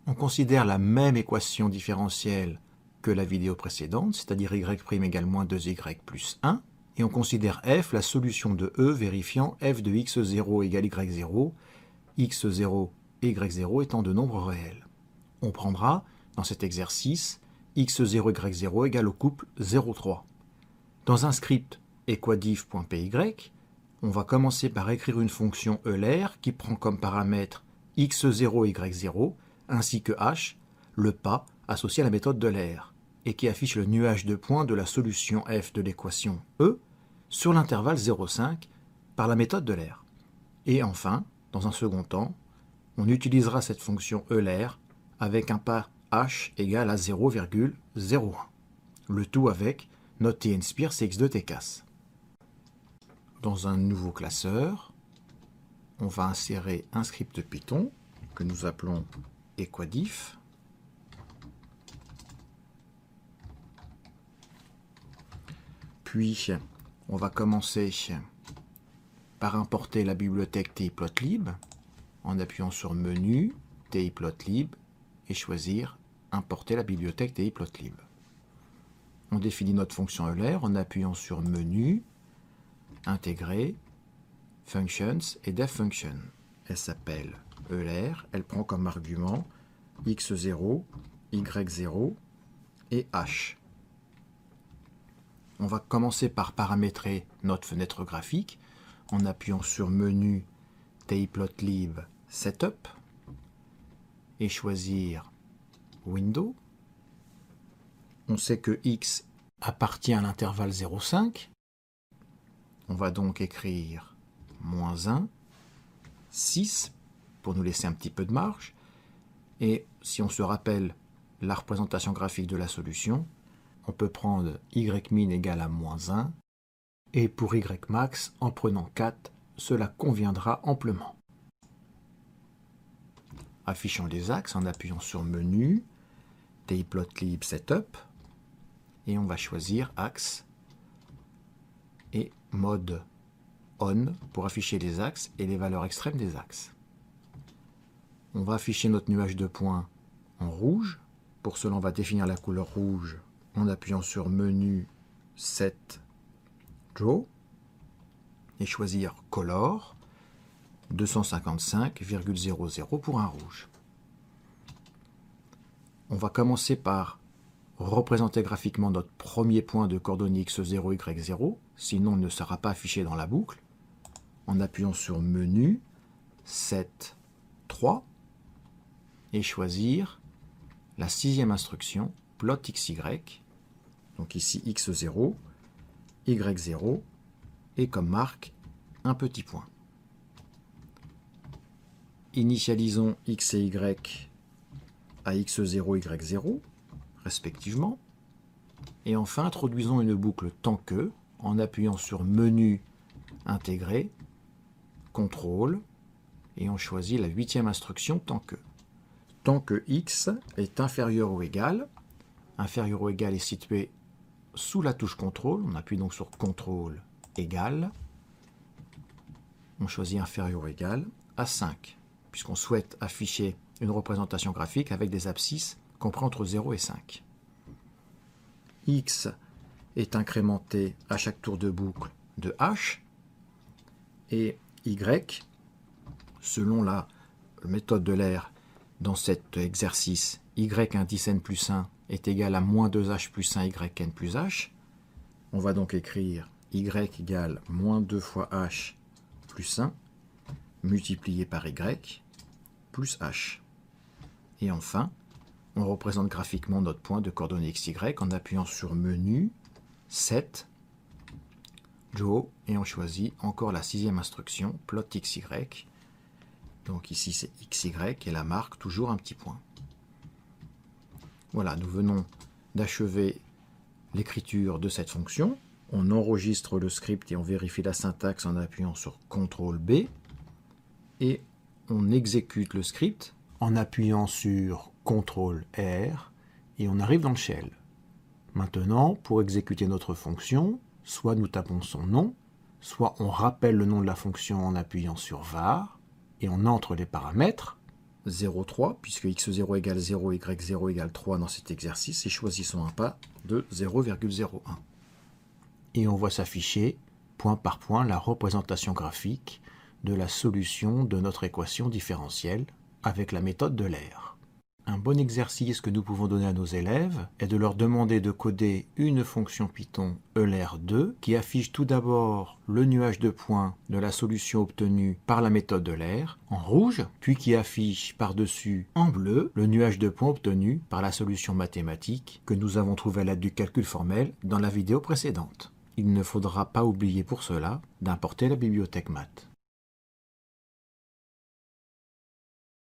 On considère la même équation différentielle que la vidéo précédente, c'est-à-dire y' égale moins 2y plus 1, et on considère f la solution de E vérifiant f de x0 égale y0, x0 et y0 étant de nombres réels. On prendra, dans cet exercice, x0 y0 égale au couple 0, 3. Dans un script equadif.py, on va commencer par écrire une fonction Euler qui prend comme paramètre x0 et y0, ainsi que h, le pas associé à la méthode d'Euler, et qui affiche le nuage de points de la solution f de l'équation E sur l'intervalle 0,5 par la méthode d'Euler. Et enfin, dans un second temps, on utilisera cette fonction Euler avec un pas h égale à 0,01. Le tout avec notre tnspire cx2 tcas. Dans un nouveau classeur, on va insérer un script Python que nous appelons equadif. Puis, on va commencer par importer la bibliothèque tplotlib en appuyant sur Menu, tplotlib et choisir Importer la bibliothèque tplotlib. On définit notre fonction Euler en appuyant sur Menu, Intégrer, Functions et DefFunction. Elle s'appelle Euler, elle prend comme argument x0, y0 et h. On va commencer par paramétrer notre fenêtre graphique en appuyant sur Menu, tplotlib, Setup et choisir Window. On sait que x appartient à l'intervalle 0,5. On va donc écrire -1, 6 pour nous laisser un petit peu de marge. Et si on se rappelle la représentation graphique de la solution, on peut prendre ymin égale à -1, et pour ymax, en prenant 4, cela conviendra amplement. Affichons les axes en appuyant sur Menu, tplotlib Setup, et on va choisir Axe et Mode On pour afficher les axes et les valeurs extrêmes des axes. On va afficher notre nuage de points en rouge. Pour cela, on va définir la couleur rouge en appuyant sur Menu, Set, Draw, et choisir Color, 255,00 pour un rouge. On va commencer par représenter graphiquement notre premier point de coordonnées x0, y0, sinon il ne sera pas affiché dans la boucle, en appuyant sur Menu, Set, 3, et choisir la 6e instruction, Plot xy, donc ici x0, y0, et comme marque, un petit point. Initialisons x et y à x0, y0, respectivement. Et enfin, introduisons une boucle tant que, en appuyant sur Menu, Intégrer, Contrôle, et on choisit la 8e instruction tant que. Tant que x est inférieur ou égal est situé sous la touche CTRL, on appuie donc sur CTRL égal, on choisit inférieur ou égal à 5, puisqu'on souhaite afficher une représentation graphique avec des abscisses compris entre 0 et 5. X est incrémenté à chaque tour de boucle de h, et y, selon la méthode d'Euler dans cet exercice, y indice n plus 1 est égal à -2h plus 1 yn plus h. On va donc écrire y égale -2 fois h plus 1 multiplié par y plus h. Et enfin, on représente graphiquement notre point de coordonnées xy en appuyant sur Menu, Set, Draw, et on choisit encore la 6e instruction, Plot xy. Donc ici c'est xy et la marque toujours un petit point. Voilà, nous venons d'achever l'écriture de cette fonction. On enregistre le script et on vérifie la syntaxe en appuyant sur CTRL B. Et on exécute le script en appuyant sur CTRL R et on arrive dans le shell. Maintenant, pour exécuter notre fonction, soit nous tapons son nom, soit on rappelle le nom de la fonction en appuyant sur var et on entre les paramètres. 0,3, puisque x0 égale 0, y0 égale 3 dans cet exercice, et choisissons un pas de 0,01. Et on voit s'afficher, point par point, la représentation graphique de la solution de notre équation différentielle avec la méthode de L'Hert. Un bon exercice que nous pouvons donner à nos élèves est de leur demander de coder une fonction Python Euler2 qui affiche tout d'abord le nuage de points de la solution obtenue par la méthode de L'Hert en rouge, puis qui affiche par-dessus en bleu le nuage de points obtenu par la solution mathématique que nous avons trouvé à l'aide du calcul formel dans la vidéo précédente. Il ne faudra pas oublier pour cela d'importer la bibliothèque maths.